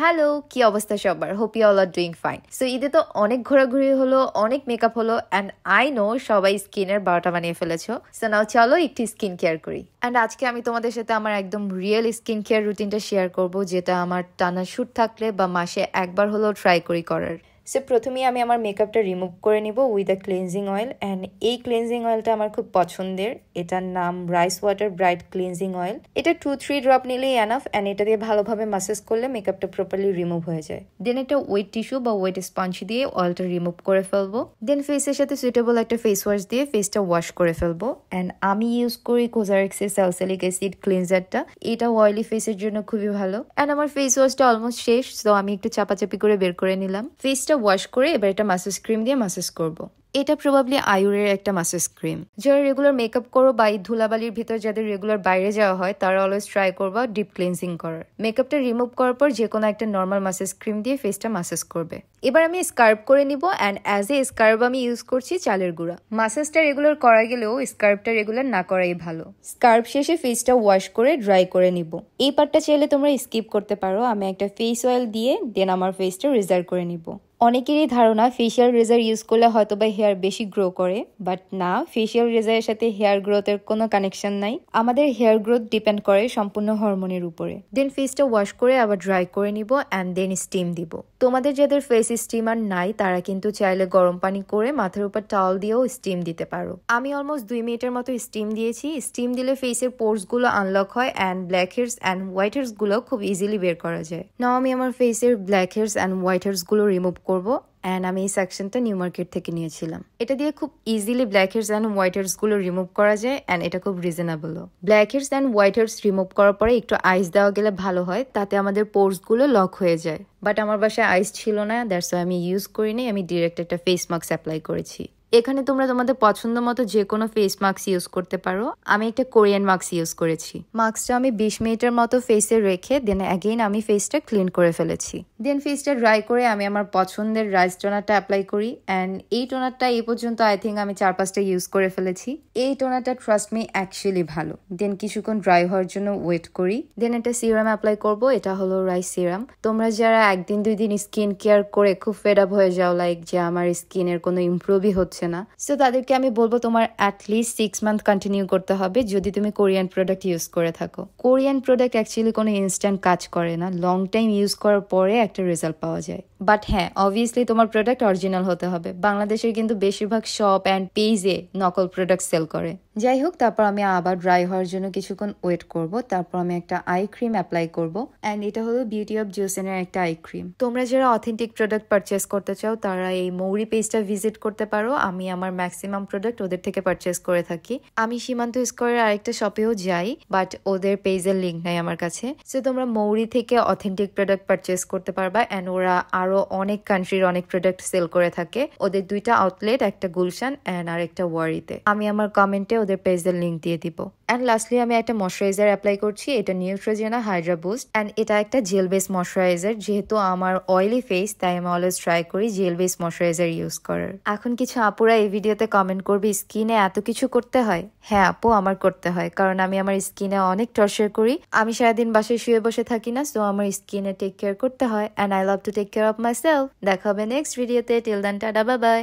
Hello, কি অবস্থা সবার? Hope you all are doing fine. So ঈদে তো অনেক ঘোরাঘুরি হলো, অনেক মেকআপ হলো, অ্যান্ড আই নো সবাই স্কিনের 12টা বানিয়ে ফেলেছো। সো নাও চলো একটু স্কিন কেয়ার করি। অ্যান্ড আজকে আমি তোমাদের সাথে আমার একদম রিয়েল স্কিন কেয়ার রুটিনটা শেয়ার করব, যেটা আমার টানা শুট থাকলে বা মাসে একবার হলেও ট্রাই করি করার। সো প্রথমেই আমি আমার মেকআপটা রিমুভ করে নিব with a cleansing oil. And এই ক্লিনজিং অয়েলটা আমার খুব পছন্দের। এটার নাম rice water bright cleansing oil. এটা 2-3 ড্রপ নিলেই এনাফ। অ্যান্ড এটা দিয়ে ভালোভাবে মাসাজ করলে মেকআপটা প্রপারলি রিমুভ হয়ে যায়। দেন একটা ওয়েট টিস্যু বা ওয়েট স্পঞ্জ দিয়ে অয়েলটা রিমুভ করে ফেলবো। দেন ফেসের সাথে সুইটেবল একটা ফেস ওয়াশ দিয়ে ফেসটা ওয়াশ করে ফেলবো। অ্যান্ড আমি ইউজ করি কোজারেক্সের স্যালিসিলিক অ্যাসিড ক্লিনজারটা। এটা অয়েলি ফেসের জন্য খুবই ভালো। অ্যান্ড আমার ফেস ওয়াশটা অলমোস্ট শেষ, তো আমি একটু চাপাচাপি করে বের করে নিলাম। ফেসটা ওয়াশ করে এবার এটা মাসাজ ক্রিম দিয়ে মাসাজ করব। এটা প্রবাবলি আয়ুরের একটা মাসাজ ক্রিম। যারা রেগুলার মেকআপ করো বা এই ধুলাবালির ভিতর যাদের রেগুলার বাইরে যাওয়া হয় তারা অলওয়েজ ট্রাই করবা ডিপ ক্লিনজিং করার। মেকআপটা রিমুভ করার পর যে কোনো একটা নর্মাল মাসাজ ক্রিম দিয়ে ফেসটা মাসাজ করবে। এবার আমি স্কার্ব করে নিব। অ্যান্ড অ্যাজ এ স্কার্ব আমি ইউজ করছি চালের গুঁড়া। মাসাজটা রেগুলার করা গেলেও স্কার্বটা রেগুলার না করাই ভালো। স্কার্ব শেষে ফেসটা ওয়াশ করে ড্রাই করে নিব। এই পার্টটা চাইলে তোমরা স্কিপ করতে পারো। আমি একটা ফেস অয়েল দিয়ে দেন আমার ফেসটা রিজার্ভ করে নিব। অনেকেরই ধারণা ফেসিয়াল রেজার ইউজ করলে হয়তো বা হেয়ার বেশি গ্রো করে, বাট না, ফেসিয়াল রেজারের সাথে হেয়ার গ্রোথের কোনো কানেকশন নাই। আমাদের হেয়ার গ্রোথ ডিপেন্ড করে সম্পূর্ণ হরমোনের উপরে। দেন ফেসটা ওয়াশ করে আবার ড্রাই করে নিব অ্যান্ড দেন স্টিম দিব। তোমাদের যাদের ফেস স্টিমার নাই তারা কিন্তু চাইলে গরম পানি করে মাথার উপর টাওয়াল দিয়েও স্টিম দিতে পারো। আমি অলমোস্ট 2 মিনিটের মতো স্টিম দিয়েছি। স্টিম দিলে ফেসের পোর্স গুলো আনলক হয় and black hairs and white hairs গুলো খুব ইজিলি বের করা যায়। নাও আমি আমার ফেসের black hairs and white hairs গুলো রিমুভ করবো। অ্যান্ড আমি এই সেকশনটা নিউ মার্কেট থেকে নিয়েছিলাম। এটা দিয়ে খুব easily black hairs and white hairs গুলো রিমুভ করা যায়। অ্যান্ড এটা খুব রিজনেবলও। Black hairs and white hairs remove করার পরে একটু আইস দেওয়া গেলে ভালো হয়, তাতে আমাদের পোর্স গুলো লক হয়ে যায়। বাট আমার বাসায় আইস ছিল না, দ্যাটস ওয়াই আমি ইউজ করিনি। আমি ডিরেক্ট একটা ফেস মাস্ক অ্যাপ্লাই করেছি। এখানে তোমরা তোমাদের পছন্দ মতো যে কোনো ফেস মাস্ক ইউজ করতে পারো। আমি একটা কোরিয়ান মাস্ক ইউজ করেছি। মাস্কটা আমি 20 মিনিটের মতো ফেসে রেখে দেন অ্যাগেইন আমি ফেসটা ক্লিন করে ফেলেছি। দেন ফেসটা ড্রাই করে আমি আমার পছন্দের রাইস টোনারটা অ্যাপ্লাই করি। অ্যান্ড এই টোনারটা এই পর্যন্ত আই থিঙ্ক আমি 4-5টা ইউজ করে ফেলেছি। এই টোনারটা ট্রাস্ট মি অ্যাকচুয়ালি ভালো। দেন কিছুক্ষণ ড্রাই হওয়ার জন্য ওয়েট করি। দেন একটা সিরাম অ্যাপ্লাই করব। এটা হলো রাইস সিরাম। তোমরা যারা 1-2 দিন স্কিন কেয়ার করে খুব ফেড আপ হয়ে যাও, লাইক যে আমার স্কিনের কোনো ইমপ্রুভই হচ্ছে না, সো তাদেরকে আমি বলবো তোমার অ্যাটলিস্ট 6 মান্থ কন্টিনিউ করতে হবে যদি তুমি কোরিয়ান প্রোডাক্ট ইউজ করে থাকো। কোরিয়ান প্রোডাক্ট অ্যাকচুয়ালি কোনো ইনস্ট্যান্ট কাজ করে না, লং টাইম ইউজ করার পরে একটা রেজাল্ট পাওয়া যায়। বাট হ্যাঁ, অবভিয়াসলি তোমার প্রোডাক্ট অরিজিনাল হতে হবে। বাংলাদেশের কিন্তু বেশিরভাগ শপ অ্যান্ড পেজে নকল প্রোডাক্ট সেল করে। যাই হোক, তারপর আমি আবার ড্রাই হওয়ার জন্য কিছুক্ষণ ওয়েট করব। তারপর আমি একটা আই ক্রিম অ্যাপ্লাই করব। অ্যান্ড এটা হলো বিউটি অফ জোসেনের একটা আই ক্রিম। তোমরা যারা অথেন্টিক প্রোডাক্ট পারচেস করতে চাও তারা এই মৌরি পেজটা ভিজিট করতে পারো। আমি আমার ম্যাক্সিমাম প্রোডাক্ট ওদের থেকে পারচেস করে থাকি। আমি সীমান্ত স্কোয়ারের আরেকটা শপেও যাই, বাট ওদের পেজের লিঙ্ক নাই আমার কাছে। সো তোমরা মৌরি থেকে অথেন্টিক প্রোডাক্ট পারচেস করতে পারবা। অ্যান্ড ওরা আরো অনেক কান্ট্রির অনেক প্রোডাক্ট সেল করে থাকে। ওদের 2টা আউটলেট, একটা গুলশান অ্যান্ড আর একটা ওয়ারিতে। আমি আমার কমেন্টে ওদের পেজের লিঙ্ক দিয়ে দিব। অ্যান্ড লাস্টলি আমি একটা ময়শ্চারাইজার অ্যাপ্লাই করছি। এটা নিউট্রোজেনা হাইড্রা বুস্ট। অ্যান্ড এটা একটা জেল বেস ময়শ্চারাইজার। যেহেতু আমার অয়েলি ফেস তাই আমি অলওয়েজ ট্রাই করি জেল বেস ময়শ্চারাইজার ইউজ করার। এখন কিছু আপুরা এই ভিডিওতে কমেন্ট করবে স্কিনে এত কিছু করতে হয়। হ্যাঁ আপু, আমার করতে হয়, কারণ আমি আমার স্কিনে অনেক টর্চার করি। আমি সারাদিন বাসায় শুয়ে বসে থাকি না, সো আমার স্কিনে টেক কেয়ার করতে হয়। And I love to take care of myself. দেখা হবে নেক্সট ভিডিওতে। Till then tata, bye by.